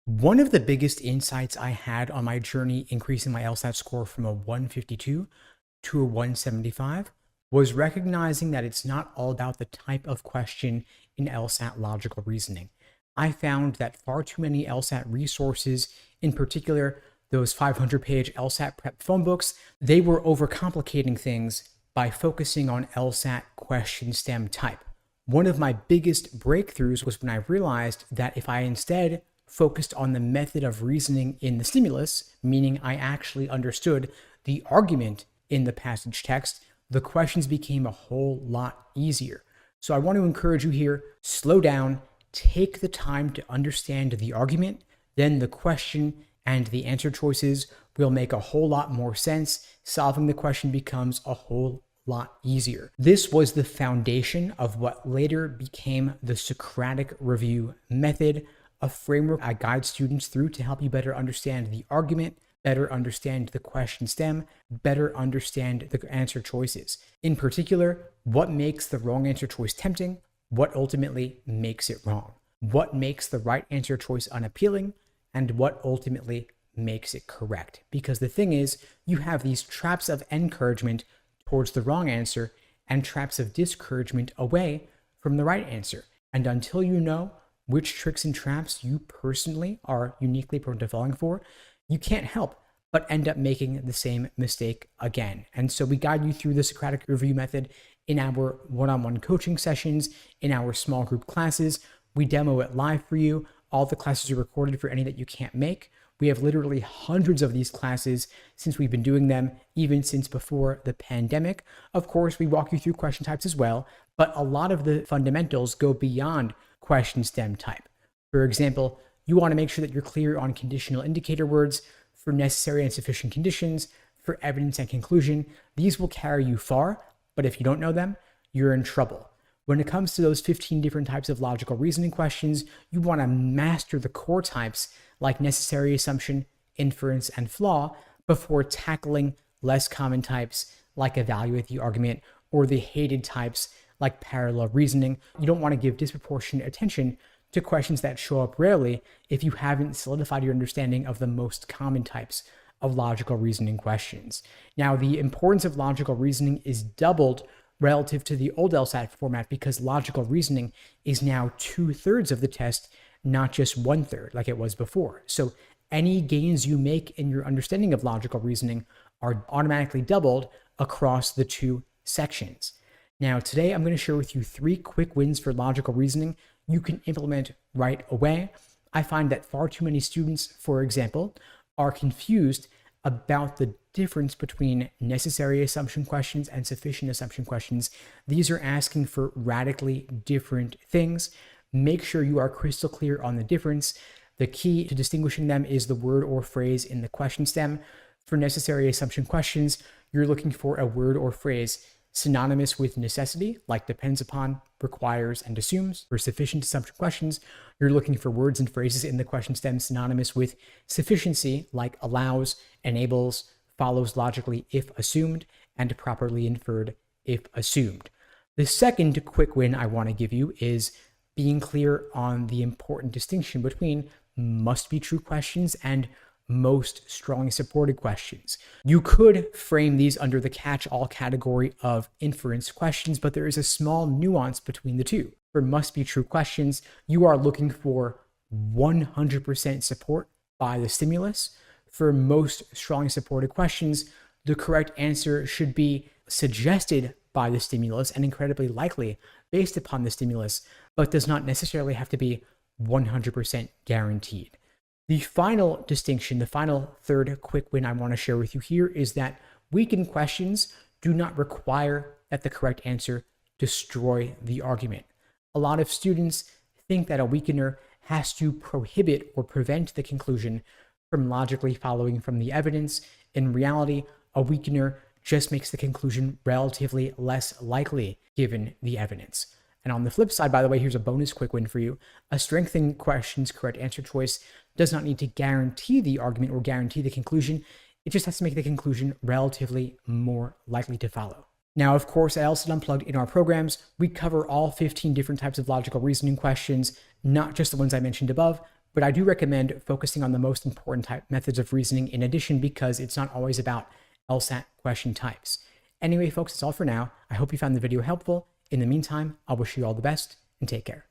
One of the biggest insights I had on my journey increasing my LSAT score from a 152 to a 175 was recognizing that it's not all about the type of question in LSAT logical reasoning. I found that far too many LSAT resources, in particular those 500-page LSAT prep phone books, they were overcomplicating things by focusing on LSAT question stem type. One of my biggest breakthroughs was when I realized that if I instead focused on the method of reasoning in the stimulus, meaning I actually understood the argument in the passage text, the questions became a whole lot easier. So I want to encourage you here, slow down, take the time to understand the argument, then the question and the answer choices will make a whole lot more sense. Solving the question becomes a whole lot easier. This was the foundation of what later became the Socratic review method, a framework I guide students through to help you better understand the argument, better understand the question stem, better understand the answer choices. In particular, what makes the wrong answer choice tempting, what ultimately makes it wrong, what makes the right answer choice unappealing, and what ultimately makes it correct. Because the thing is, you have these traps of encouragement towards the wrong answer and traps of discouragement away from the right answer. And until you know which tricks and traps you personally are uniquely prone to falling for, you can't help but end up making the same mistake again. And so we guide you through the Socratic review method in our one-on-one coaching sessions, in our small group classes. We demo it live for you. All the classes are recorded for any that you can't make. We have literally hundreds of these classes since we've been doing them, even since before the pandemic. Of course, we walk you through question types as well, but a lot of the fundamentals go beyond question stem type. For example, you want to make sure that you're clear on conditional indicator words for necessary and sufficient conditions, for evidence and conclusion. These will carry you far, but if you don't know them, you're in trouble. When it comes to those 15 different types of logical reasoning questions, you want to master the core types like necessary assumption, inference, and flaw before tackling less common types like evaluate the argument or the hated types like parallel reasoning. You don't want to give disproportionate attention to questions that show up rarely if you haven't solidified your understanding of the most common types of logical reasoning questions. Now, the importance of logical reasoning is doubled relative to the old LSAT format because logical reasoning is now 2/3 of the test, not just 1/3 like it was before. So any gains you make in your understanding of logical reasoning are automatically doubled across the two sections. Now, today I'm going to share with you 3 quick wins for logical reasoning you can implement right away. I find that far too many students, for example, are confused about the difference between necessary assumption questions and sufficient assumption questions. These are asking for radically different things. Make sure you are crystal clear on the difference. The key to distinguishing them is the word or phrase in the question stem. For necessary assumption questions, you're looking for a word or phrase synonymous with necessity, like depends upon, requires, and assumes. For sufficient assumption questions, you're looking for words and phrases in the question stem synonymous with sufficiency, like allows, enables, follows logically if assumed, and properly inferred if assumed. The second quick win I want to give you is being clear on the important distinction between must be true questions and most strongly supported questions. You could frame these under the catch-all category of inference questions, but there is a small nuance between the two. For must be true questions, you are looking for 100% support by the stimulus. For most strongly supported questions, the correct answer should be suggested by the stimulus and incredibly likely based upon the stimulus, but does not necessarily have to be 100% guaranteed. The final distinction, the final third quick win I want to share with you here is that weakened questions do not require that the correct answer destroy the argument. A lot of students think that a weakener has to prohibit or prevent the conclusion from logically following from the evidence. In reality, a weakener just makes the conclusion relatively less likely given the evidence. And on the flip side, by the way, here's a bonus quick win for you. A strengthening question's correct answer choice does not need to guarantee the argument or guarantee the conclusion. It just has to make the conclusion relatively more likely to follow. Now, of course, at LSAT Unplugged in our programs, we cover all 15 different types of logical reasoning questions, not just the ones I mentioned above, but I do recommend focusing on the most important type methods of reasoning in addition, because it's not always about LSAT question types. Anyway, folks, that's all for now. I hope you found the video helpful. In the meantime, I'll wish you all the best and take care.